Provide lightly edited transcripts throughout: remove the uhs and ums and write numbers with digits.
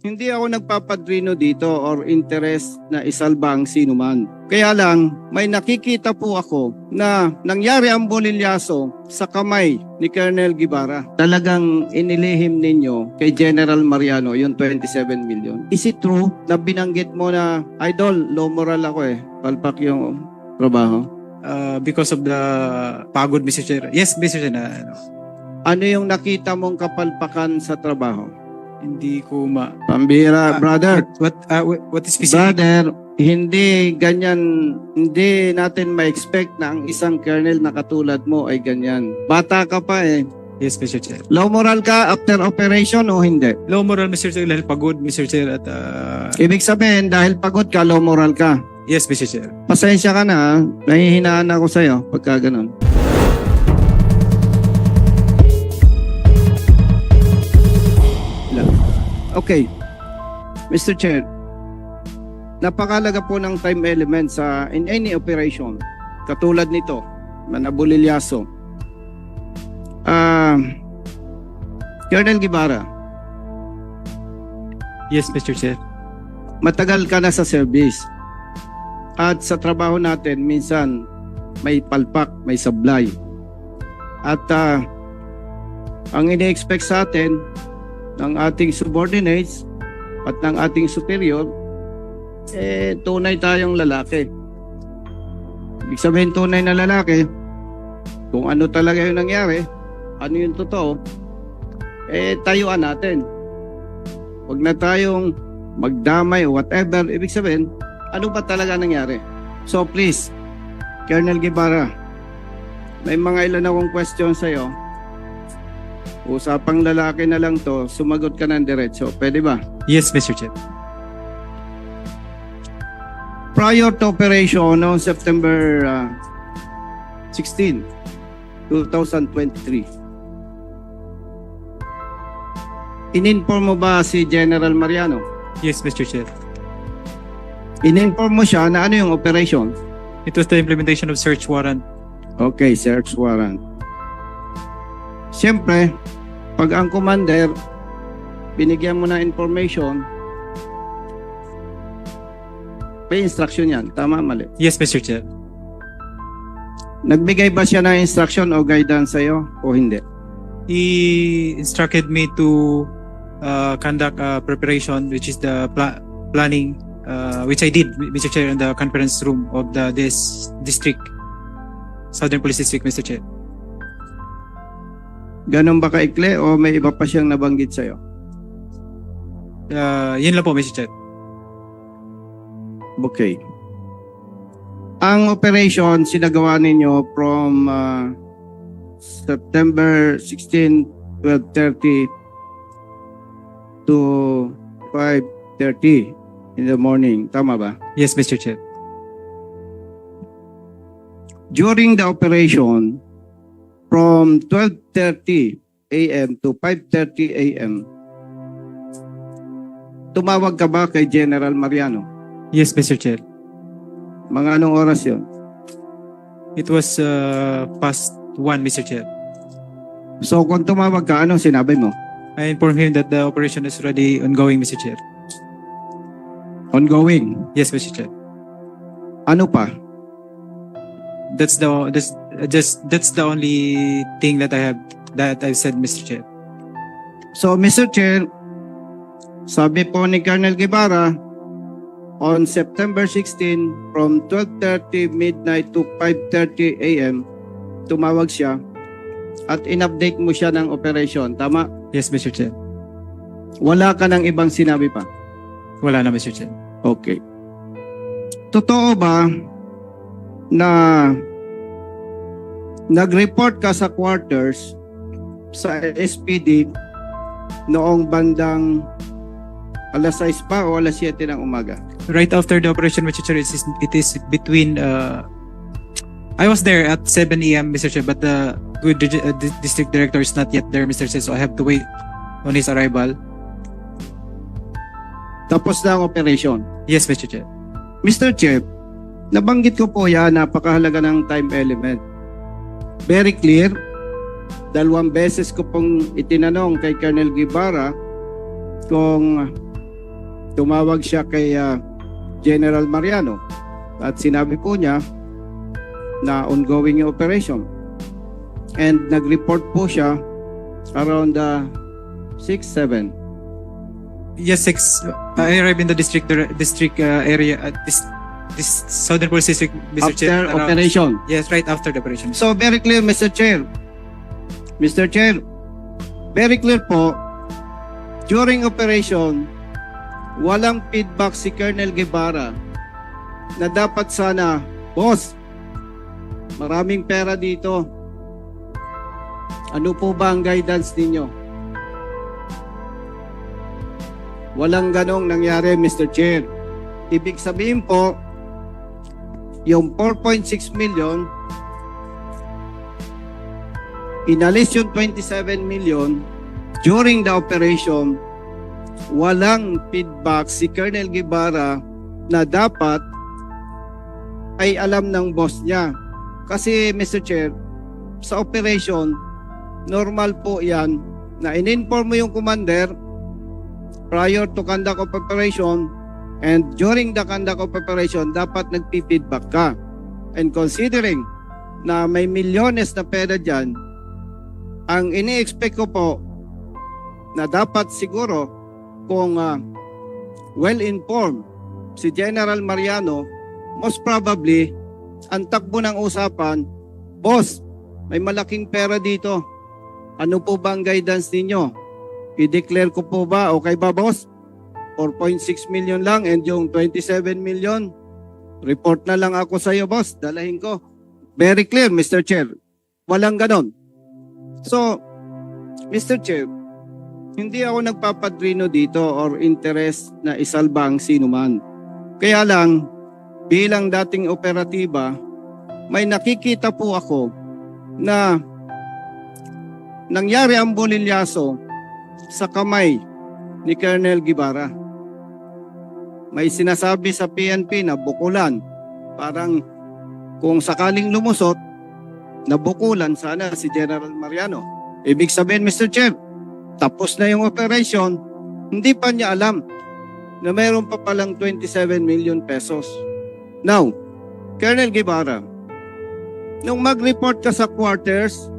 hindi ako nagpapadrino dito or interest na isalba ang sino man. Kaya lang, may nakikita po ako na nangyari ang bolilyaso sa kamay ni Colonel Guevara. Talagang inilihim ninyo kay General Mariano yung 27 million. Is it true na binanggit mo na, Idol, low moral ako palpak yung trabaho? Because of the pagod, Mr. Chair. Yes, Mr. Chair. Ano yung nakita mong kapalpakan sa trabaho? Hindi ko Pambira, brother. What is specific? Brother, hindi ganyan, hindi natin ma-expect na ang isang colonel na katulad mo ay ganyan. Bata ka pa Yes, Mr. Chair. Low moral ka after operation o hindi? Low moral, Mr. Chair, dahil pagod, Mr. Chair, at Ibig sabihin, dahil pagod ka, low moral ka. yes, Mr. Chair. Pasensya ka na, nahihinaan ako sa'yo pagka ganun. Okay, Mr. Chair, napakalaga po ng time element in any operation, katulad nito, Manabulilyaso. Colonel Guevara, Yes, Mr. Chair. matagal ka na sa service. At sa trabaho natin, minsan may palpak, may sablay. At ang ini-expect sa atin ng ating subordinates at ng ating superior, tunay tayong lalaki. Ibig sabihin tunay na lalaki, kung ano talaga yung nangyari, ano yung totoo, tayuan natin. Huwag na tayong magdamay o whatever. Ibig sabihin, ano ba talaga nangyari? So please, Colonel Guevara, may mga ilan akong question sa'yo. Usapang lalaki na lang to, sumagot ka ng diretso. Pwede ba? Yes, Mr. Chair. Prior to operation noong September 16, 2023, in-inform mo ba si General Mariano? Yes, Mr. Chair. In-inform mo siya na ano yung operation? It was the implementation of search warrant. Okay, search warrant. Siyempre, pag ang commander, binigyan mo na information, may instruction yan. Tama, mali? Yes, Mr. Chair. Nagbigay ba siya ng instruction o guidance sa'yo o hindi? He instructed me to conduct preparation, which is the planning, which I did, Mr. Chair, in the conference room of this district, Southern Police District, Mr. Chair. Ganon ba kaikli o may iba pa siyang nabanggit sa'yo? Yun lang po, Mr. Chair. Okay. Ang operation sinagawa ninyo from September 16, 12:30 to 5:30 in the morning. Tama ba? Yes, Mr. Chair. During the operation, from 12:30 a.m. to 5:30 a.m., tumawag ka ba kay General Mariano? Yes, Mr. Chair. Mga anong oras yun? It was past 1, Mr. Chair. So kung tumawag ka, anong sinabi mo? I informed him that the operation is already ongoing, Mr. Chair. Ongoing. Yes, Mr. Chair. Ano pa? That's the only thing that I've said, Mr. Chair. So Mr. Chair, sabi po ni Colonel Guevara, on September 16 from 12:30 midnight to 5:30 a.m., tumawag siya at in-update mo siya ng operation. Tama? Yes, Mr. Chair. Wala ka ng ibang sinabi pa? Wala na, Mr. Chair. Okay. Totoo ba na nag-report ka sa quarters sa SPD noong bandang alas 6 pa o alas 7 ng umaga? Right after the operation, Mr. Chair, it is between I was there at 7 a.m., Mr. Chair, but the district director is not yet there, Mr. Chair, so I have to wait on his arrival. Tapos na ang operation? Yes, Mr. Chair. Mr. Chair, nabanggit ko po yan, napakahalaga ng time element. Very clear. 2 beses ko pong itinanong kay Colonel Guevara kung tumawag siya kay General Mariano at sinabi po niya na ongoing yung operation. And nag-report po siya around 6-7. Yes, I arrived in the district area at this Southern Police District, Mr. Chair. After operation. Yes, right after the operation. So very clear, Mr. Chair. Mr. Chair, very clear po, during operation, walang feedback si Colonel Guevara na dapat sana, boss, maraming pera dito. Ano po ba ang guidance ninyo? Walang ganong nangyari, Mr. Chair. Ibig sabihin po, yung 4.6 million, inalis yung 27 million during the operation, walang feedback si Colonel Guevara na dapat ay alam ng boss niya. Kasi Mr. Chair, sa operation, normal po yan na in-inform mo yung commander prior to conduct of operation and during the conduct of operation, dapat nagpi-feedback ka. And considering na may milyones na pera dyan, ang ini-expect ko po na dapat siguro kung well-informed si General Mariano, most probably, ang takbo ng usapan, boss, may malaking pera dito. Ano po ba ang guidance ninyo? I-declare ko po ba? Okay ba, boss? 4.6 million lang and yung 27 million, report na lang ako sa iyo, boss. Dalahin ko. Very clear, Mr. Chair. Walang ganon. So, Mr. Chair, hindi ako nagpapadrino dito or interest na isalba ang sinuman. Kaya lang, bilang dating operatiba, may nakikita po ako na nangyari ang bolilyaso sa kamay ni Colonel Guevara. May sinasabi sa PNP na bukulan. Parang kung sakaling lumusot, nabukulan sana si General Mariano. Ibig sabihin, Mr. Chair, tapos na yung operation, hindi pa niya alam na mayroon pa palang 27 million pesos. Now, Colonel Guevara, nung mag-report ka sa quarters,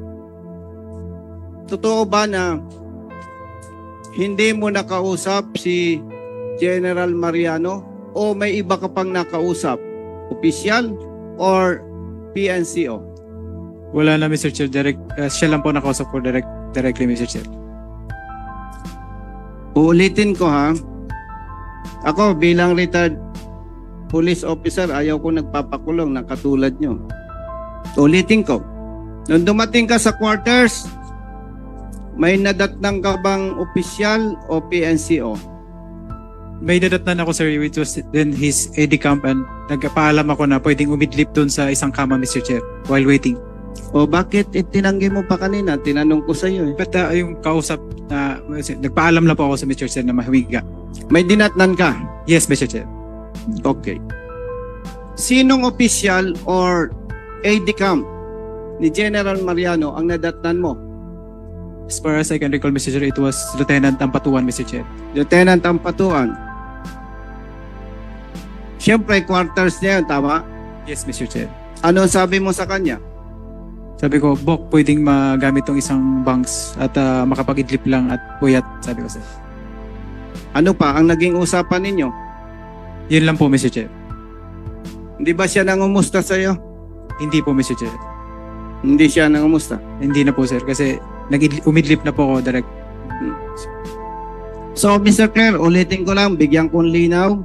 totoo ba na hindi mo nakausap si General Mariano o may iba ka pang nakausap? Opisyal or PNCO? Wala na, Mr. Chair. Siya lang po nakausap ko directly, Mr. Chair. Uulitin ko ha. Ako bilang retired police officer, ayaw ko nagpapakulong na katulad nyo. Ulitin ko. Nung dumating ka sa quarters, may nadatnang ka bang opisyal o PNCO? May dadatnan ako, sir, which was then his AD camp, and nagpaalam ako na pwedeng umidlip dun sa isang kama, Mr. Chair, while waiting. O bakit itinanggi mo pa kanina? Tinanong ko sa iyo eh. But yung kausap na nagpaalam lang po ako sa Mr. Chair na mahumiga. May dinatnan ka? Yes, Mr. Chair. Okay. Sinong opisyal or AD camp ni General Mariano ang nadatnan mo? As far as I can recall, Mr. Chair, it was Lieutenant Ampatuan, Mr. Chair. Lieutenant Ampatuan. Siyempre, quarters niya yun, tama? Yes, Mr. Chair. Ano sabi mo sa kanya? Sabi ko, Bok, pwedeng magamit tong isang banks at makapag-idlip lang at puyat, sabi ko, sir. Ano pa ang naging usapan ninyo? Yun lang po, Mr. Chair. Hindi ba siya nangumusta sa iyo? Hindi po, Mr. Chair. Hindi siya nangumusta. Hindi na po, sir, kasi umidlip na po ako direct. So, Mr. Claire, ulitin ko lang, bigyan kong linaw.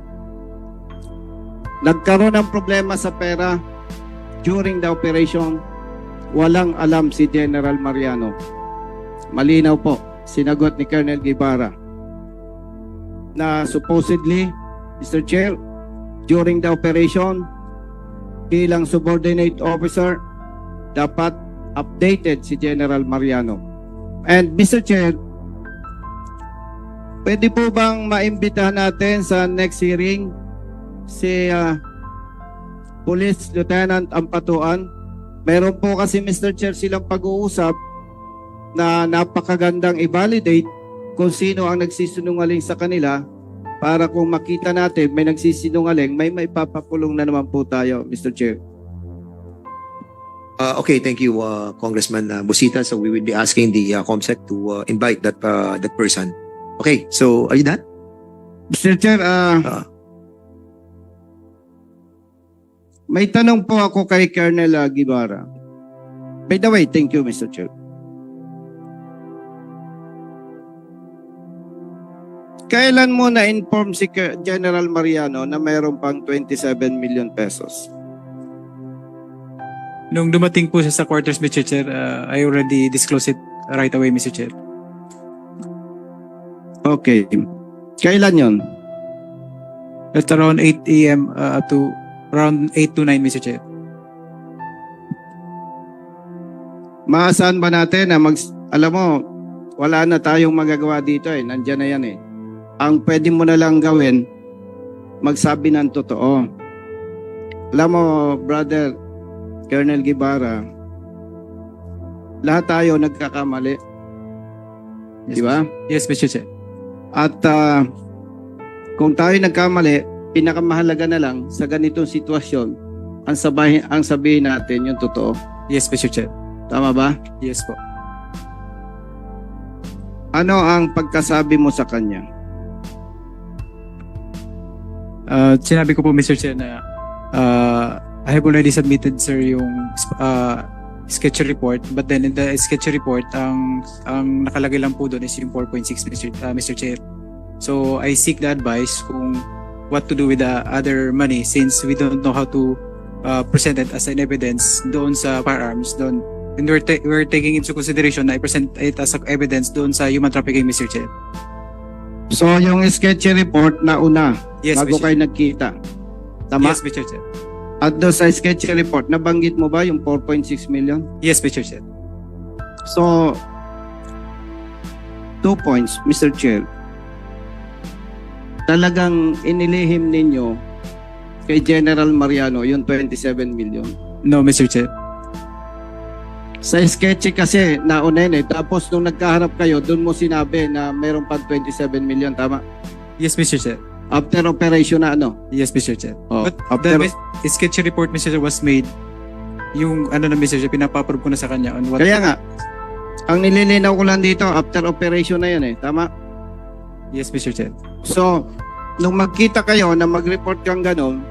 Nagkaroon ng problema sa pera during the operation. Walang alam si General Mariano. Malinaw po, sinagot ni Colonel Guevara na supposedly, Mr. Chair, during the operation, bilang subordinate officer, dapat updated si General Mariano. And Mr. Chair, pwede po bang maimbitahan natin sa next hearing si Police Lieutenant Ampatuan? Meron po kasi, Mr. Chair, silang pag-uusap na napakagandang i-validate kung sino ang nagsisinungaling sa kanila para kung makita natin may nagsisinungaling, may maipapakulong na naman po tayo, Mr. Chair. Okay, thank you, Congressman Busita. So we will be asking the COMSEC to invite that person. Okay, so are you done? Mr. Chair, may tanong po ako kay Colonel Guevara. By the way, thank you, Mr. Chair. Kailan mo na-inform si General Mariano na mayroon pang 27 million pesos? Nung dumating po siya sa quarters, Mr. Chair, I already disclosed it right away, Mr. Chair. Okay. Kailan yon? At around 8 a.m. To around 8 to 9, Mr. Chair. Maasahan ba natin na alam mo, wala na tayong magagawa dito eh. Nandiyan na yan eh. Ang pwede mo na lang gawin, magsabi ng totoo. Alam mo, brother, Colonel Guevara, lahat tayo nagkakamali. Yes, Di ba? Yes, Mr. Chair. At kung tayo nagkamali, pinakamahalaga na lang sa ganitong sitwasyon, ang sabihin natin yung totoo. Yes, Mr. Chair. Tama ba? Yes po. Ano ang pagkasabi mo sa kanya? Sinabi ko po, Mr. Chair, na I have already submitted, sir, yung sketch report, but then in the sketch report, ang nakalagay lang po doon is yung 4.6, Mr. Chair. So I seek the advice kung what to do with the other money, since we don't know how to present it as an evidence doon sa firearms doon. And we're taking into consideration na i-present it as evidence doon sa human trafficking, Mr. Chair. So yung sketch report na una, Yes, bago Mr. kayo nagkita. Tama? Yes, Mr. Chair. At doon sa sketch report, nabanggit mo ba yung 4.6 million? Yes, Mr. Chair. So, 2 points, Mr. Chair. Talagang inilihim ninyo kay General Mariano yung 27 million. No, Mr. Chair. Sa sketch kasi, nauna yun eh. Tapos nung nagkaharap kayo, doon mo sinabi na mayroon pa 27 million, tama? Yes, Mr. Chair. After operation na ano? Yes, Mr. Chair. Oh, But after, the sketch report, Mr. Chair, was made. Yung ano na, Mr. Chair, pinapa-approve ko na sa kanya on what... kaya nga, ang nililinaw ko lang dito, after operation na yun eh. Tama? Yes, Mr. Chair. So, nung magkita kayo na mag-report kang ganun,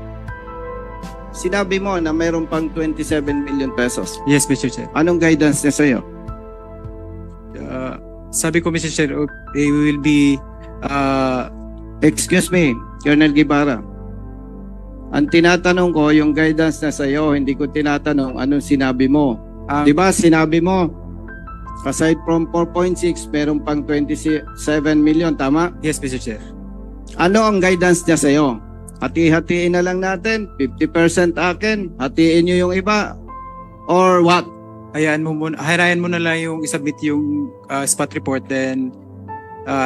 sinabi mo na mayroon pang 27 million pesos. Yes, Mr. Chair. Anong guidance niya sa'yo? Sabi ko, Mr. Chair, they will be... Excuse me, Colonel Guevara. Ang tinatanong ko, yung guidance na sa'yo, hindi ko tinatanong anong sinabi mo. Di ba, sinabi mo, aside from 4.6, meron pang 27 million, tama? Yes, Mr. Chair. Ano ang guidance niya sa'yo? Hati-hatiin na lang natin, 50% akin, hatiin nyo yung iba, or what? Hayaan mo na lang yung isubmit yung spot report, then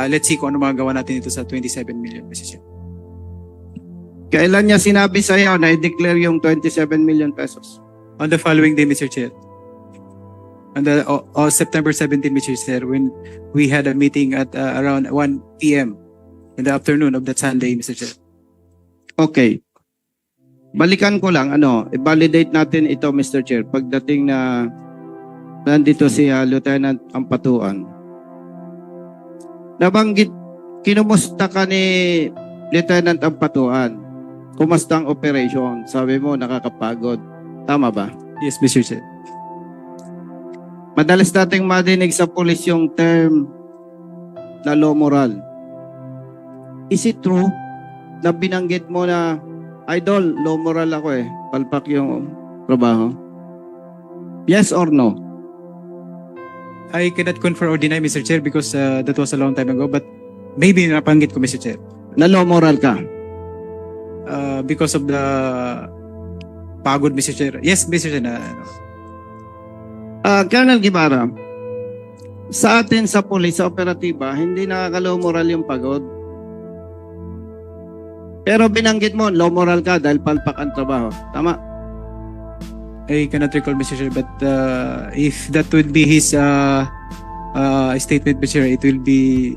let's see kung ano magagawa natin dito sa 27 million, Mr. Chair. Kailan niya sinabi sa'yo na i-declare yung 27 million pesos? On the following day, Mr. Chair. On the September 17, Mr. Chair, when we had a meeting at around 1 p.m. in the afternoon of that Sunday, Mr. Chair. Okay. Balikan ko lang, i-validate natin ito, Mr. Chair, pagdating na nandito si Lieutenant Ampatuan. Nabanggit, kinumusta ka ni Lieutenant Ampatuan. Kumusta ang operation? Sabi mo, nakakapagod. Tama ba? Yes, Mr. Chair. Madalas nating madinig sa pulis yung term na low moral. Is it true na binanggit mo na, Idol, low moral ako eh. Palpak yung trabaho. Yes or no? I cannot confirm or deny, Mr. Chair, because that was a long time ago, but maybe napanggit ko, Mr. Chair. Na low moral ka? Because of the pagod, Mr. Chair. Yes, Mr. Chair. Colonel Guevara, sa atin sa pulis, sa operatiba, hindi nakaka-low moral yung pagod. Pero binanggit mo, low moral ka dahil palpak ang trabaho. Tama? I cannot recall, Mr. Chair, but if that would be his statement, Mr. Chair, it will be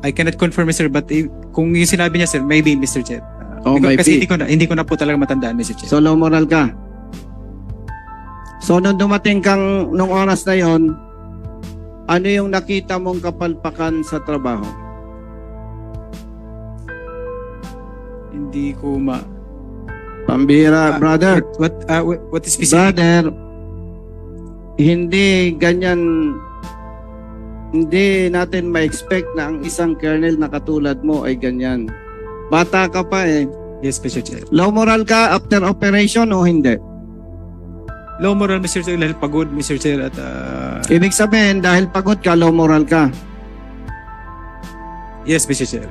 I cannot confirm, sir, but kung yung sinabi niya, sir, maybe, Mr. Chair. Kasi hindi ko na po talaga matandaan, Mr. Chair. So low moral ka. So nung dumating kang nung oras na yon, ano yung nakita mong kapalpakan sa trabaho? Hindi ko Pambira, brother. What is specific? Brother, hindi ganyan, hindi natin ma-expect na ang isang colonel na katulad mo ay ganyan. Bata ka pa eh. Yes, Mr. Chair. Low moral ka after operation o hindi? Low moral, Mr. Chair, dahil pagod, Mr. Chair, at Ibig sabihin, dahil pagod ka, low moral ka. yes, Mr. Chair.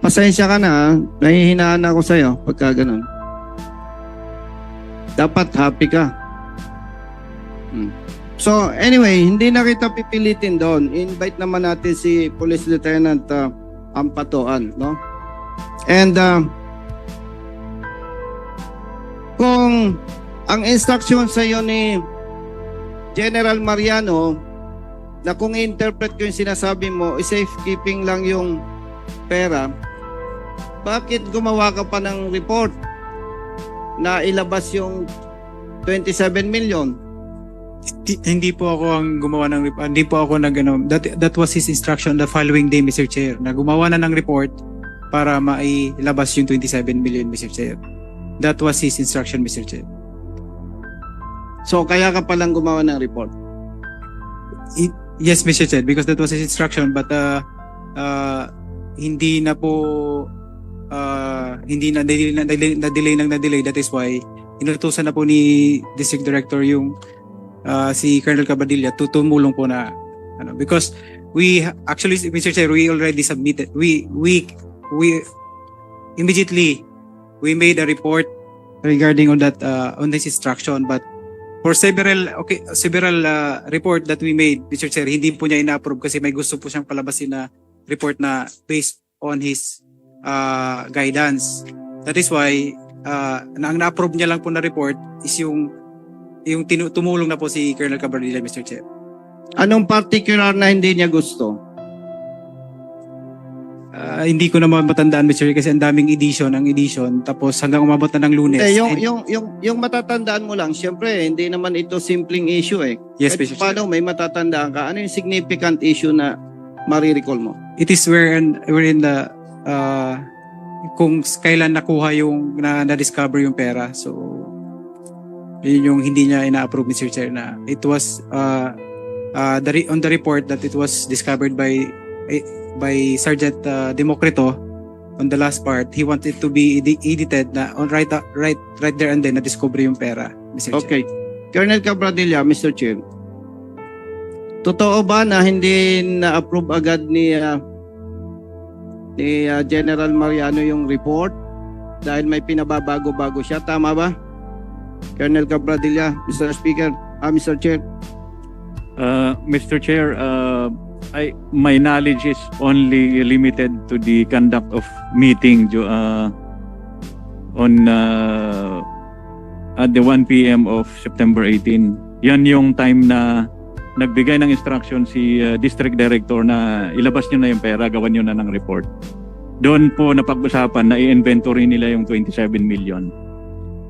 Pasensya ka na, ha? Nahihinaan ako sa'yo pagka ganun. Dapat happy ka. So, anyway, hindi na kita pipilitin doon. Invite naman natin si Police Lieutenant Ampatoan, no? And kung ang instruction sa iyo ni General Mariano na kung i-interpret ko yung sinasabi mo, safekeeping lang yung pera, bakit gumawa ka pa ng report na ilabas yung 27 million? Hindi po ako ang gumawa ng report. Hindi po ako that was his instruction the following day, Mr. Chair, na gumawa na ng report para mailabas yung 27 million, Mr. Chair. That was his instruction, Mr. Chair. So kaya ka palang gumawa ng report? Yes, Mr. Chair, because that was his instruction, but hindi na po hindi na delay. That is why inutusan na po ni District Director yung si Colonel Cabadilla to tumulong po na because we actually, Mr. Chair, we already submitted, we immediately we made a report regarding on that on this instruction, but for several report that we made, Mr. Chair, hindi po niya ina-approve kasi may gusto po siyang palabasin na report na based on his guidance. That is why ang na-approve niya lang po na report is yung tumulong na po si Colonel Cabadilla, Mr. Chair. Anong particular na hindi niya gusto? Hindi ko na matandaan, Mr. Chair, kasi ang daming edition tapos hanggang umabot na ng Lunes. Yung matatandaan mo lang, syempre hindi naman ito simpleng issue eh. Yes, Kahit Mr. Chair. paano may matatandaan ka, ano yung significant issue na marirecall mo? It is wherein the kung kailan nakuha yung na-discover yung pera. So yun yung hindi niya ina-approve, Mr. Chair, na it was on the report that it was discovered by Sergeant Democrito. On the last part, he wanted to be edited na on right there and then na-discover yung pera, Mr. Chair. Okay. Colonel Cabradilla, Mr. Chair. Totoo ba na hindi na-approve agad ni General Mariano yung report dahil may pinababago-bago siya? Tama ba? Colonel Cabradilla, Mr. Speaker, Mr. Chair. Mr. Chair, my knowledge is only limited to the conduct of meeting on at the 1 p.m. of September 18. Yan yung time na nagbigay ng instruction si District Director na ilabas nyo na yung pera, gawan nyo na ng report. Doon po napag-usapan na i-inventory nila yung 27 million.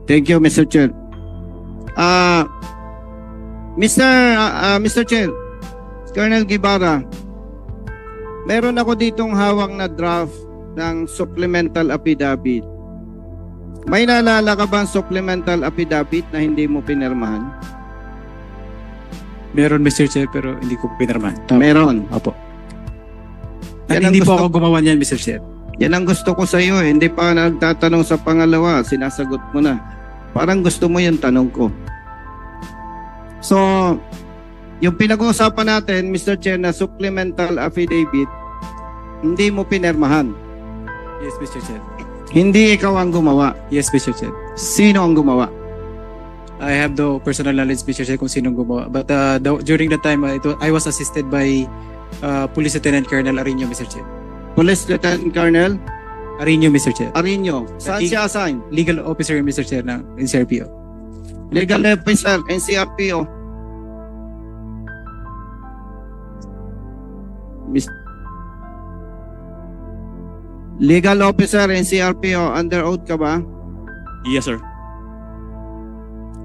Thank you, Mr. Chair. Mr. Chair, Colonel Guevara, meron ako ditong hawak na draft ng supplemental affidavit. May naalala ka ba ang supplemental affidavit na hindi mo pinirmahan? Meron, Mr. Chair, pero hindi ko pinirmahan. Meron. Opo. Yan At ang hindi po gusto- ako gumawa niyan, Mr. Chair. Yan ang gusto ko sa iyo. Hindi pa nagtatanong sa pangalawa, sinasagot mo na. Parang gusto mo yung tanong ko. So, yung pinag-uusapan natin, Mr. Chair, na supplemental affidavit, hindi mo pinirmahan. Yes, Mr. Chair. Hindi ikaw ang gumawa. Yes, Mr. Chair. Sino ang gumawa? I have the personal knowledge, Mr. Chair, kung sinong gumawa. But during that time, I was assisted by Police Lieutenant Colonel Arino, Mr. Chair. Police Lieutenant Colonel Arino, Mr. Chair. Arino. Saan siya assign? Legal officer, Mr. Chair, ng NCRPO. Legal officer, NCRPO. Legal officer NCRPO, under oath ka ba? Yes, sir.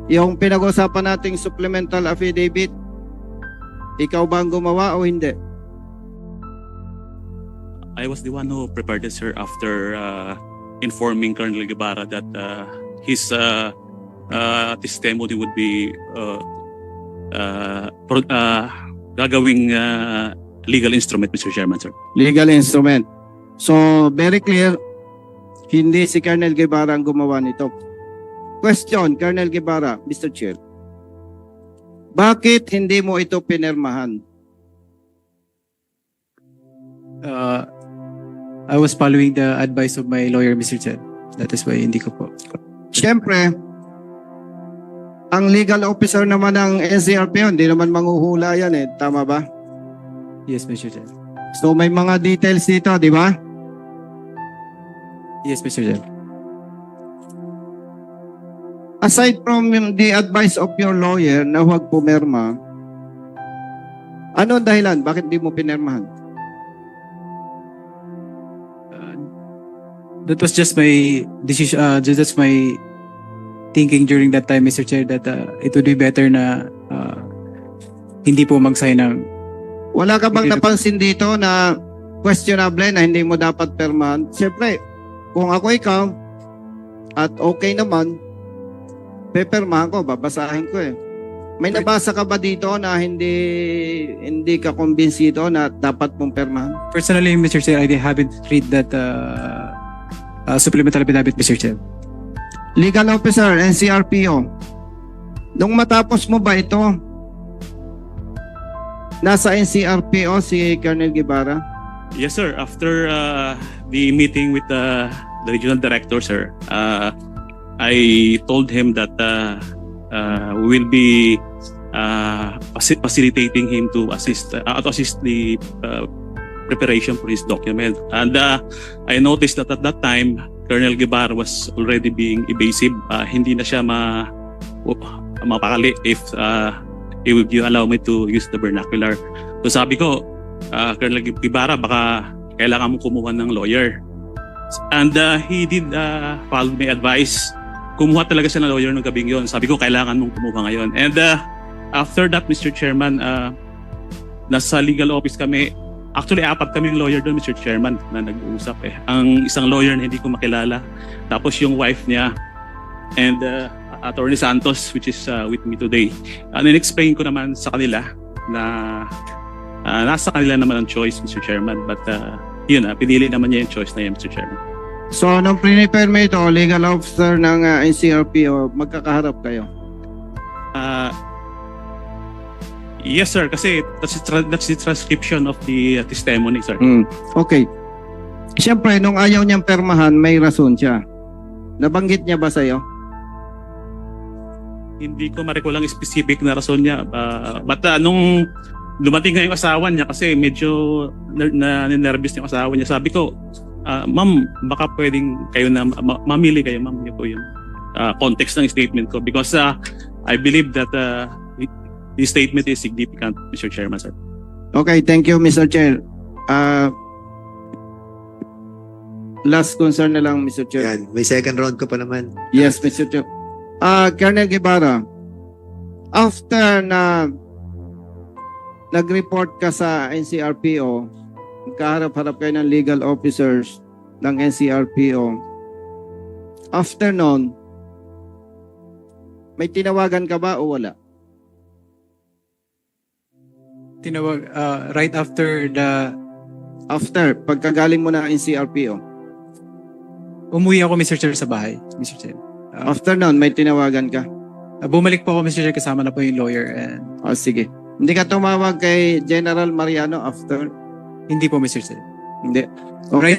Yung pinag-usapan nating supplemental affidavit, ikaw ba ang gumawa o hindi? I was the one who prepared it, sir, after informing Colonel Guevara that his testimony would be gagawing legal instrument, Mr. Chairman, sir. Legal instrument. So, very clear, hindi si Colonel Guevara ang gumawa nito. Question, Colonel Guevara, Mr. Chair. Bakit hindi mo ito pinirmahan? I was following the advice of my lawyer, Mr. Chair. That is why hindi ko po. Siyempre, ang legal officer naman ng NCRPO, hindi naman manghuhula yan eh. Tama ba? Yes, Mr. Chair. So, may mga details dito, di ba? Yes, Mr. Chair. Aside from the advice of your lawyer na huwag pumirma, ano ang dahilan? Bakit di mo pinirmahan? That was just my decision. That's my thinking during that time, Mr. Chair, that it would be better na hindi po mag-sign ng. Wala ka bang napansin dito na questionable na hindi mo dapat pirmahan? Siyempre, kung ako ikaw at okay naman, pepirmahan ko, babasahin ko eh. May nabasa ka ba dito na hindi ka kumbinsido na dapat mong pirmahan? Personally, Mr. Chair, I haven't read that supplemental affidavit, Mr. Chair. Legal officer, NCRPO. Nung matapos mo ba ito, nasa NCRPO si Colonel Guevara? Yes, sir. After the meeting with the regional director, sir, I told him that we will be facilitating him to assist the preparation for his document. And I noticed that at that time, Colonel Guevara was already being evasive. Hindi na siya mapakali if he would allow me to use the vernacular. So sabi ko, Colonel Guevara, baka kailangan mong kumuha ng lawyer. And he did follow my advice. Kumuha talaga siya ng lawyer ng gabing yon. Sabi ko, kailangan mong kumuha ngayon. And after that, Mr. Chairman, nasa legal office kami. Actually, 4 kaming lawyer doon, Mr. Chairman, na nag-uusap eh. Ang isang lawyer na hindi ko makilala. Tapos yung wife niya and Attorney Santos, which is with me today. In-explain ko naman sa kanila na nasa kanila naman ang choice, Mr. Chairman. But yun, pinili naman niya yung choice na yun, Mr. Chairman. So, nung prepare mo ito, legal officer ng NCRPO, magkakaharap kayo? Yes, sir. Kasi that's the transcription of the testimony, sir. Okay. Siyempre, nung ayaw niyang permahan, may rason siya. Nabanggit niya ba sa'yo? Hindi ko ma-recall ang specific na rason niya. But nung dumating nga yung asawa niya, kasi medyo na-nervous yung asawa niya, sabi ko, ma'am, baka pwedeng kayo na mamili kayo, ma'am. Yun po yung context ng statement ko. Because I believe that the statement is significant, Mr. Chairman, sir. Okay, thank you, Mr. Chair. Last concern na lang, Mr. Chair. Yan, may second round ko pa naman. Yes, Mr. Chair. Colonel Guevara, after na nag-report ka sa NCRPO, kaharap-harap kayo ng legal officers ng NCRPO, after nun, may tinawagan ka ba o wala? Tinawag, right after After, pagkagaling mo na NCRPO. umuwi ako, Mr. Chair, sa bahay, Mr. Chair. After nun, may tinawagan ka. Bumalik po ako, Mr. Chair, kasama na po yung lawyer. And Sige. Hindi ka tumawag kay General Mariano after? hindi po, Mr. Chair. Hindi. Okay,